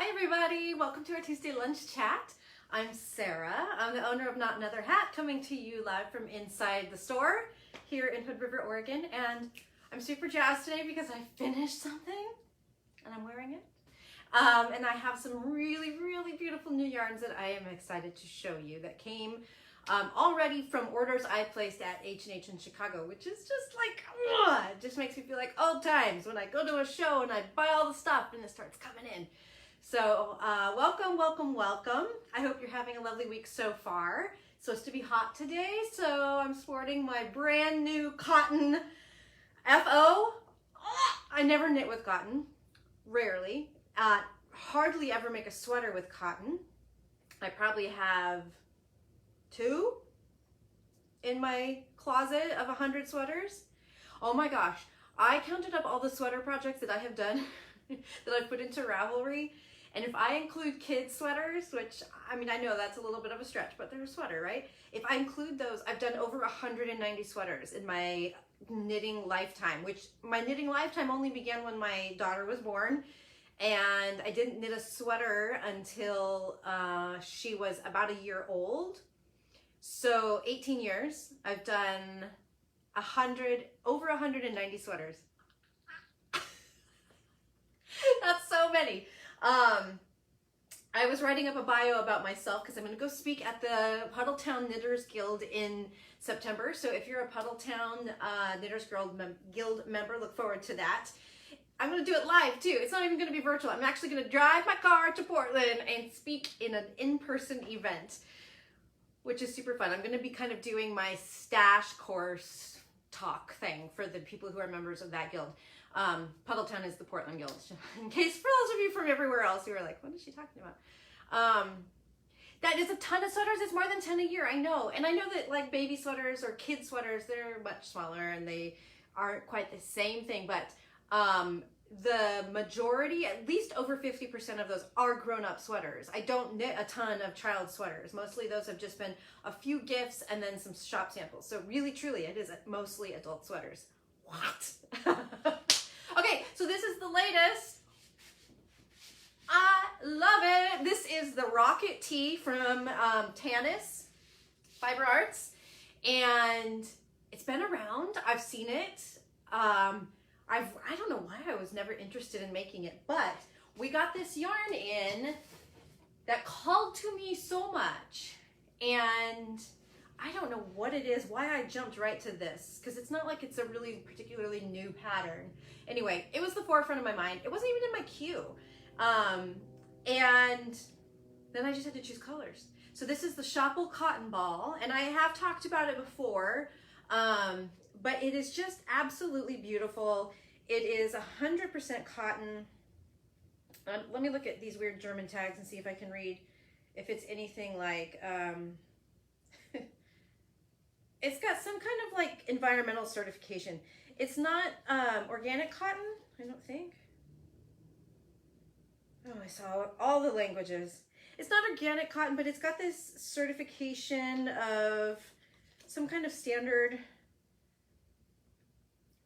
Hi everybody, welcome to our Tuesday lunch chat. I'm Sarah. I'm the owner of Not Another Hat, coming to you live from inside the store here in Hood River, Oregon. And I'm super jazzed today because I finished something and I'm wearing it. And I have some really beautiful new yarns that I am excited to show you that came already from orders I placed at H&H in Chicago, which is just like, it just makes me feel like old times when I go to a show and I buy all the stuff and it starts coming in. So welcome. I hope you're having a lovely week so far. It's supposed to be hot today, so I'm sporting my brand new cotton FO. I never knit with cotton, rarely. Hardly ever make a sweater with cotton. I probably have 2 in my closet of 100 sweaters. Oh my gosh, I counted up all the sweater projects that I have done that I've put into Ravelry. And if I include kids sweaters, which, I mean, I know that's a little bit of a stretch, but they're a sweater, right? If I include those, I've done over 190 sweaters in my knitting lifetime, which my knitting lifetime only began when my daughter was born. And I didn't knit a sweater until she was about a year old. So 18 years, I've done over 190 sweaters. That's so many. I was writing up a bio about myself because I'm going to go speak at the Puddletown Knitters Guild in September. So if you're a Puddletown Knitters Guild member, look forward to that. I'm going to do it live too. It's not even going to be virtual. I'm actually going to drive my car to Portland and speak in an in-person event, which is super fun. I'm going to be kind of doing my stash course talk thing for the people who are members of that guild. Puddletown is the Portland Guild, in case for those of you from everywhere else who are like, what is she talking about? That is a ton of sweaters. It's more than 10 a year, I know. And I know that like baby sweaters or kid sweaters, they're much smaller and they aren't quite the same thing, but the majority, at least over 50% of those are grown-up sweaters. I don't knit a ton of child sweaters. Mostly those have just been a few gifts and then some shop samples. So really, truly, it is mostly adult sweaters. What? Okay, so this is the latest. I love it. This is the Rocket Tee from Tanis Fiber Arts, and it's been around. I've seen it. I don't know why I was never interested in making it, but we got this yarn in that called to me so much, and I don't know what it is, why I jumped right to this, because it's not like it's a really particularly new pattern. Anyway, it was the forefront of my mind. It wasn't even in my queue. And then I just had to choose colors. So this is the Schoppel Cotton Ball, and I have talked about it before, but it is just absolutely beautiful. It is 100% cotton. Let me look at these weird German tags and see if I can read if it's anything like, it's got some kind of like environmental certification. It's not organic cotton, I don't think. Oh, I saw all the languages. It's not organic cotton, but it's got this certification of some kind of standard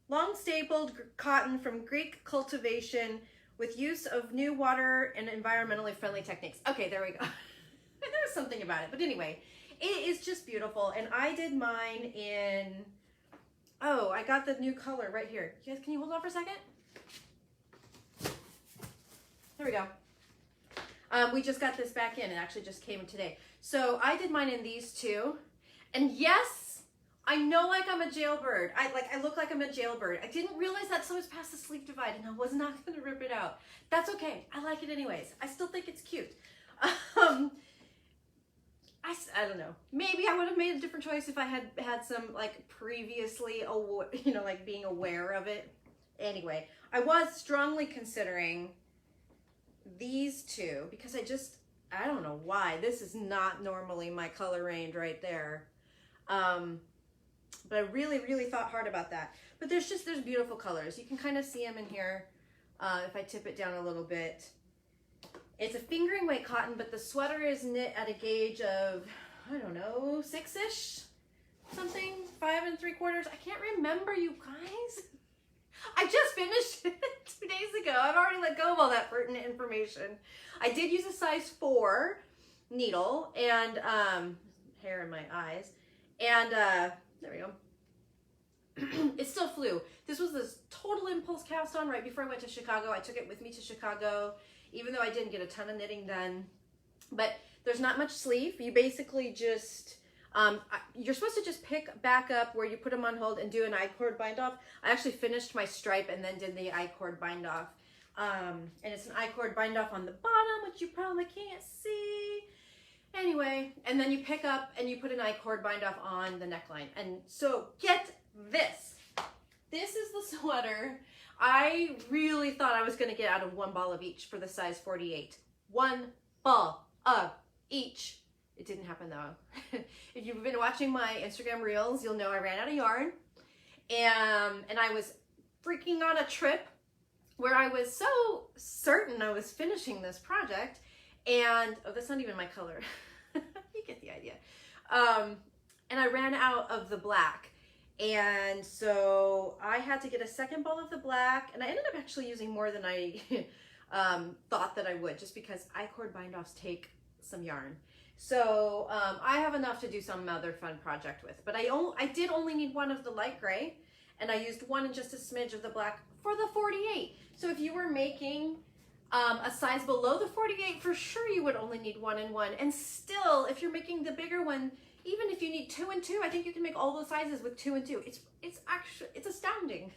long stapled cotton from Greek cultivation with use of new water and environmentally friendly techniques. Okay, there we go. There was something about it, but anyway, it is just beautiful. And I did mine in, oh, I got the new color right here. You guys, can you hold on for a second? There we go. We just got this back in. It actually just came today. So I did mine in these two. And yes, I know like I'm a jailbird. I look like I'm a jailbird. I didn't realize that so it's past the sleeve divide and I was not going to rip it out. That's okay. I like it anyways. I still think it's cute. I don't know. Maybe I would have made a different choice if I had some like previously, you know, like being aware of it. Anyway, I was strongly considering these two because I don't know why. This is not normally my color range right there. But I really thought hard about that. But there's beautiful colors. You can kind of see them in here if I tip it down a little bit. It's a fingering weight cotton, but the sweater is knit at a gauge of, I don't know, 6-ish, something, 5 3/4. I can't remember, you guys. I just finished it 2 days ago. I've already let go of all that pertinent information. I did use a size 4 needle and hair in my eyes. And there we go. It still flew. This was this total impulse cast on right before I went to Chicago. I took it with me to Chicago, even though I didn't get a ton of knitting done. But there's not much sleeve. You basically just, you're supposed to just pick back up where you put them on hold and do an I-cord bind off. I actually finished my stripe and then did the I-cord bind off. And it's an I-cord bind off on the bottom, which you probably can't see. Anyway, and then you pick up and you put an I-cord bind off on the neckline. And so get this. This is the sweater. I really thought I was going to get out of 1 ball of each for the size 48. 1 ball of each. It didn't happen though. If you've been watching my Instagram reels, you'll know I ran out of yarn. And I was freaking on a trip where I was so certain I was finishing this project. And, oh, that's not even my color. You get the idea. And I ran out of the black. And so I had to get a second ball of the black. And I ended up actually using more than I thought that I would, just because I-cord bind-offs take some yarn. So I have enough to do some other fun project with. But I did only need 1 of the light gray. And I used 1 and just a smidge of the black for the 48. So if you were making a size below the 48, for sure you would only need 1 and 1. And still, if you're making the bigger one, even if you need 2 and 2, I think you can make all those sizes with 2 and 2. It's astounding.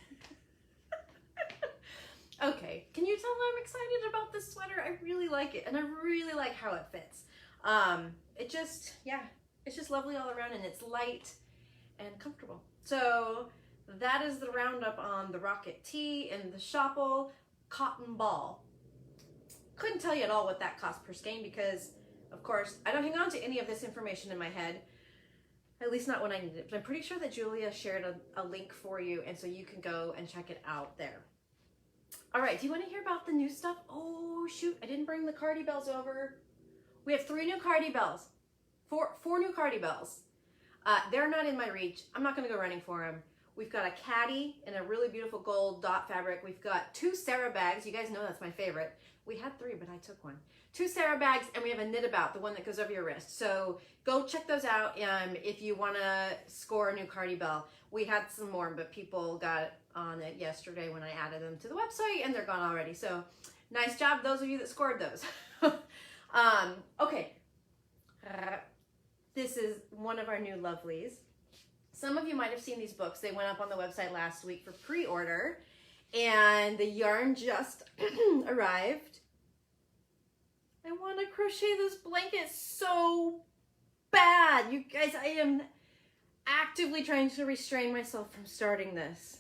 Okay, can you tell I'm excited about this sweater? I really like it, and I really like how it fits. It just, yeah, it's just lovely all around, and it's light and comfortable. So that is the roundup on the Rocket Tee and the Schoppel Cotton Ball. Couldn't tell you at all what that cost per skein because, of course, I don't hang on to any of this information in my head, at least not when I need it. But I'm pretty sure that Julia shared a link for you, and so you can go and check it out there. All right, do you want to hear about the new stuff? Oh, shoot, I didn't bring the Cardi Bells over. We have 3 new Cardi Bells, four new Cardi Bells. They're not in my reach. I'm not going to go running for them. We've got a caddy in a really beautiful gold dot fabric. We've got 2 Sarah bags. You guys know that's my favorite. We had 3, but I took 1. 2 Sarah bags, and we have a knit about, the one that goes over your wrist. So go check those out if you want to score a new Cardi Bell. We had some more, but people got on it yesterday when I added them to the website, and they're gone already. So nice job, those of you that scored those. Okay. This is one of our new lovelies. Some of you might have seen these books. They went up on the website last week for pre-order, and the yarn just arrived. I want to crochet this blanket so bad. You guys, I am actively trying to restrain myself from starting this.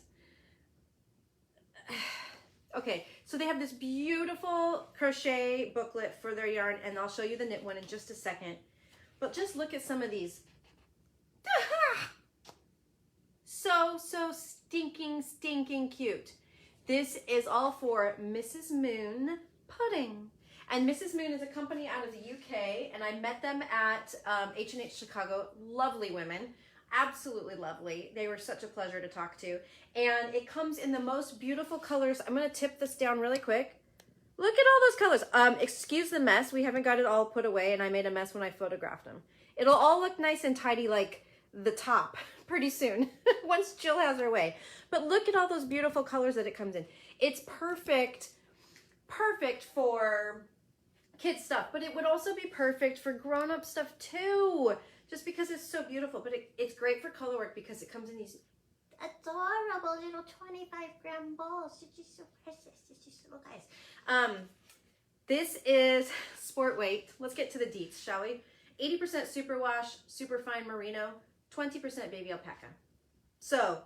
Okay, so they have this beautiful crochet booklet for their yarn, and I'll show you the knit one in just a second. But just look at some of these. So stinking cute. This is all for Mrs. Moon Pudding. And Mrs. Moon is a company out of the UK, and I met them at H&H Chicago. Lovely women, absolutely lovely. They were such a pleasure to talk to. And it comes in the most beautiful colors. I'm gonna tip this down really quick. Look at all those colors. Excuse the mess. We haven't got it all put away, and I made a mess when I photographed them. It'll all look nice and tidy like the top pretty soon once Jill has her way. But look at all those beautiful colors that it comes in. It's perfect for kids stuff, but it would also be perfect for grown-up stuff too, just because it's so beautiful. But it's great for color work because it comes in these adorable little 25-gram balls. It's just so precious. It's just little guys. This is sport weight. Let's get to the deets, shall we? 80% superwash, superfine merino, 20% baby alpaca. So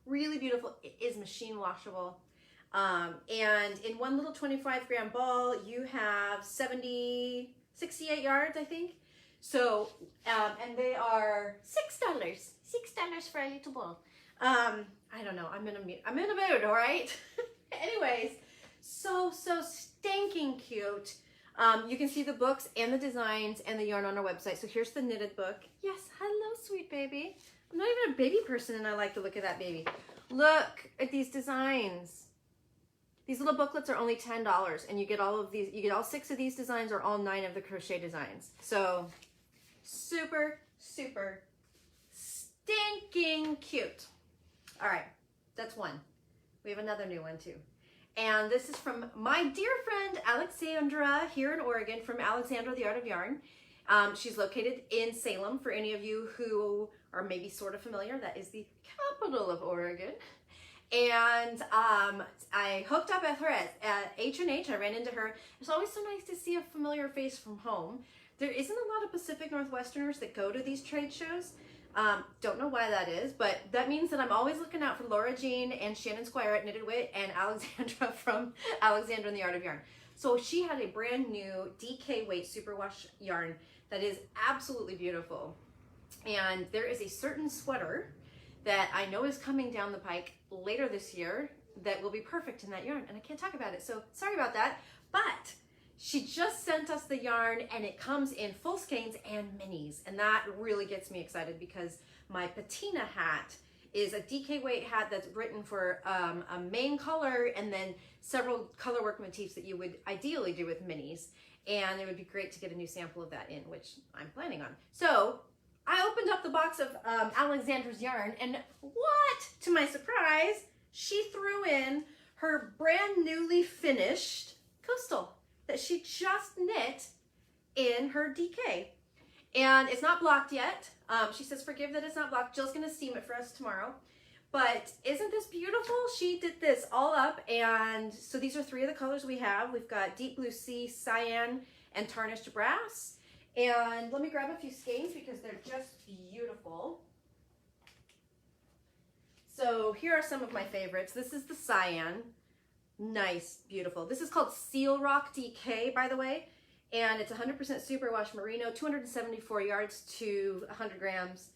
really beautiful. It is machine washable. And in one little 25-gram ball, you have 68 yards, I think. So, and they are $6. $6 for a little ball. I don't know. I'm in a mood, all right? Anyways, so stinking cute. You can see the books and the designs and the yarn on our website. So here's the knitted book. Yes, hello, sweet baby. I'm not even a baby person, and I like the look of that baby. Look at these designs. These little booklets are only $10, and you get all of these, you get all 6 of these designs or all 9 of the crochet designs. So super, super stinking cute. All right, that's one. We have another new one too. And this is from my dear friend Alexandra here in Oregon, from Alexandra, the Art of Yarn. She's located in Salem. For any of you who are maybe sort of familiar, that is the capital of Oregon. And I hooked up with her at H&H. I ran into her. It's always so nice to see a familiar face from home. There isn't a lot of Pacific Northwesterners that go to these trade shows. Don't know why that is, but that means that I'm always looking out for Laura Jean and Shannon Squire at Knitted Wit and Alexandra from Alexandra and the Art of Yarn. So she had a brand new DK weight superwash yarn that is absolutely beautiful. And there is a certain sweater that I know is coming down the pike later this year that will be perfect in that yarn, and I can't talk about it, so sorry about that. But she just sent us the yarn, and it comes in full skeins and minis, and that really gets me excited because my patina hat is a DK weight hat that's written for a main color and then several colorwork motifs that you would ideally do with minis, and it would be great to get a new sample of that in, which I'm planning on. So I opened up the box of Alexandra's yarn, and what, to my surprise, she threw in her brand newly finished coastal that she just knit in her DK. And it's not blocked yet. She says, forgive that it's not blocked. Jill's gonna steam it for us tomorrow. But isn't this beautiful? She did this all up, and so these are 3 of the colors we have. We've got deep blue sea, cyan, and tarnished brass. And let me grab a few skeins because they're just beautiful. So here are some of my favorites. This is the cyan. Nice, beautiful. This is called Seal Rock DK, by the way. And it's 100% superwash merino, 274 yards to 100 grams.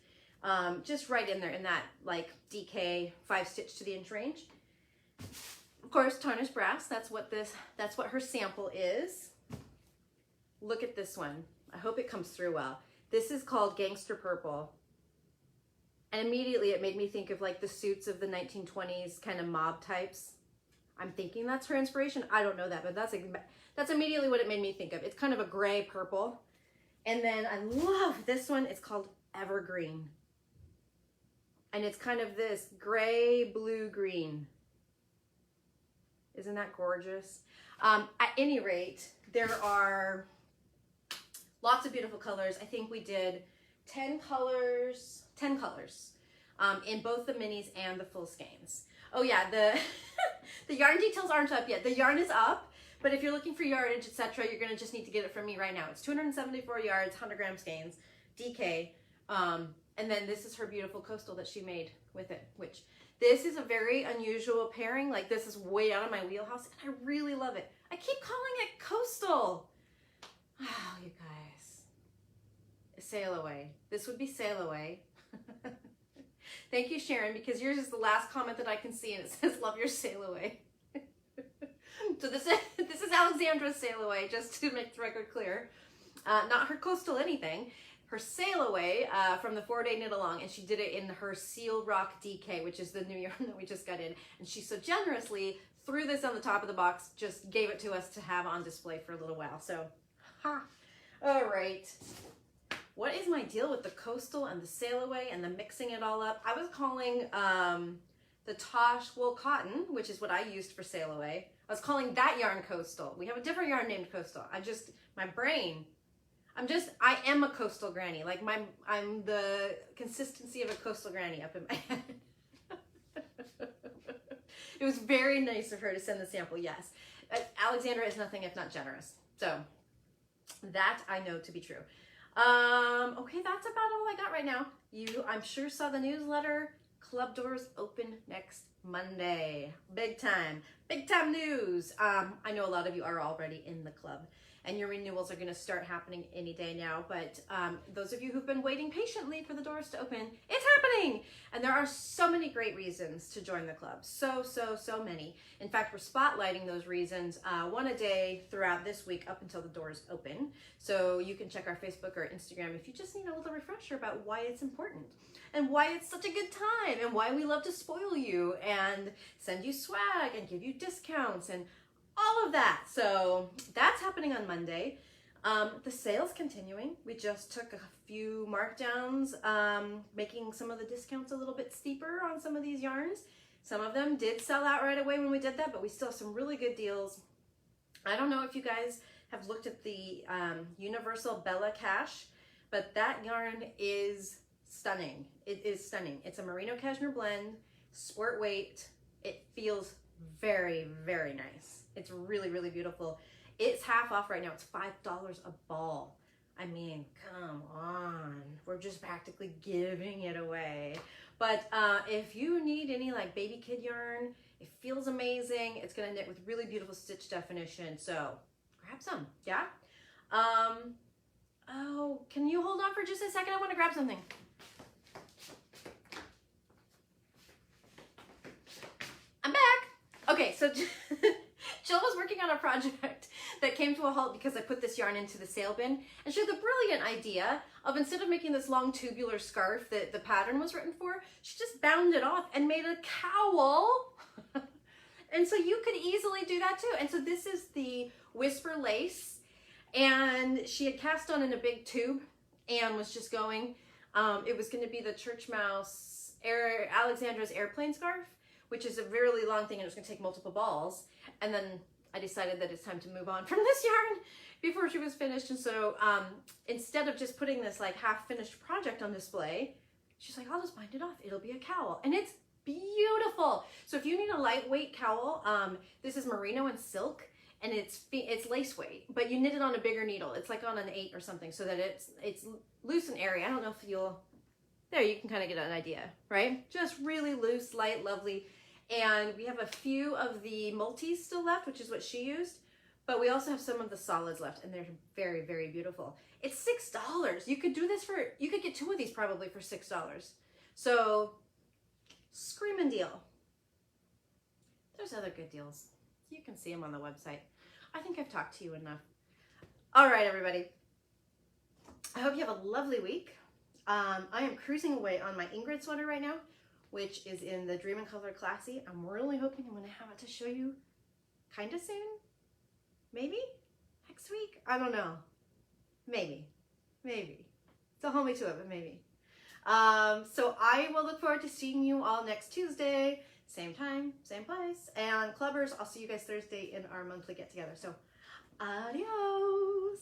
Just right in there in that like DK 5-stitch to the inch range. Of course, tarnished brass. That's what her sample is. Look at this one. I hope it comes through well. This is called Gangster Purple. And immediately it made me think of like the suits of the 1920s kind of mob types. I'm thinking that's her inspiration. I don't know that, but that's immediately what it made me think of. It's kind of a gray purple. And then I love this one. It's called Evergreen. And it's kind of this gray, blue, green. Isn't that gorgeous? At any rate, there are lots of beautiful colors. I think we did 10 colors in both the minis and the full skeins. Oh yeah, the yarn details aren't up yet. The yarn is up, but if you're looking for yardage, etc., you're gonna just need to get it from me right now. It's 274 yards, 100 gram skeins, DK. And then this is her beautiful coastal that she made with it, which this is a very unusual pairing. Like this is way out of my wheelhouse, and I really love it. I keep calling it coastal. Oh, you guys. Sail away. This would be sail away. Thank you, Sharon, because yours is the last comment that I can see, and it says, love your sail away. So this is Alexandra's sail away, just to make the record clear. Not her coastal anything. Her sail away from the 4-day knit along, and she did it in her Seal Rock DK, which is the new yarn that we just got in. And she so generously threw this on the top of the box, just gave it to us to have on display for a little while. So, ha. All right. What is my deal with the coastal and the sail away and the mixing it all up? I was calling the Tosh wool cotton, which is what I used for sail away. I was calling that yarn coastal. We have a different yarn named coastal. My brain, I am a coastal granny. Like I'm the consistency of a coastal granny up in my head. It was very nice of her to send the sample, yes. Alexandra is nothing if not generous. So that I know to be true. Okay, that's about all I got right now. You, I'm sure, saw the newsletter. Club doors open next Monday. Big time news. I know a lot of you are already in the club. and your renewals are going to start happening any day now. But those of you who've been waiting patiently for the doors to open, it's happening. And there are so many great reasons to join the club. So many. In fact, we're spotlighting those reasons one a day throughout this week up until the doors open. So you can check our Facebook or Instagram if you just need a little refresher about why it's important and why it's such a good time and why we love to spoil you and send you swag and give you discounts and all of that. So that's happening on Monday. The sale's continuing. We just took a few markdowns, making some of the discounts a little bit steeper on some of these yarns. Some of them did sell out right away when we did that, but we still have some really good deals. I don't know if you guys have looked at the Universal Bella Cash, but that yarn is stunning. It is stunning. It's a merino cashmere blend, sport weight. It feels very nice. It's really beautiful. It's half off right now. It's $5 a ball. I mean, come on. We're just practically giving it away. But if you need any like baby kid yarn, it feels amazing. It's gonna knit with really beautiful stitch definition. So grab some, yeah? Oh, can you hold on for just a second? I wanna grab something. I'm back. Okay, so Jill was working on a project that came to a halt because I put this yarn into the sale bin, and she had the brilliant idea of, instead of making this long tubular scarf that the pattern was written for, she just bound it off and made a cowl. And so you could easily do that too. And so this is the Whisper lace, and she had cast on in a big tube and was just going. It was going to be the Church Mouse Alexandra's airplane scarf, which is a really long thing, and it was going to take multiple balls. And then I decided that it's time to move on from this yarn before she was finished. And so instead of just putting this like half finished project on display, she's like, I'll just bind it off. It'll be a cowl. And it's beautiful. So if you need a lightweight cowl, this is merino and silk, and it's lace weight, but you knit it on a bigger needle. It's like on an 8 or something, so that it's loose and airy. I don't know if you'll, there you can kind of get an idea, right? Just really loose, light, lovely. And we have a few of the multis still left, which is what she used, but we also have some of the solids left, and they're very beautiful. It's $6. You could do this for, you could get 2 of these probably for $6. So screaming deal. There's other good deals. You can see them on the website. I think I've talked to you enough. All right, everybody. I hope you have a lovely week. I am cruising away on my Ingrid sweater right now, which is in the Dream and Color Classy. I'm really hoping I'm going to have it to show you kind of soon. Maybe next week. I don't know. Maybe. Don't hold me to it, but maybe. So I will look forward to seeing you all next Tuesday, same time, same place. And clubbers, I'll see you guys Thursday in our monthly get together. So adios.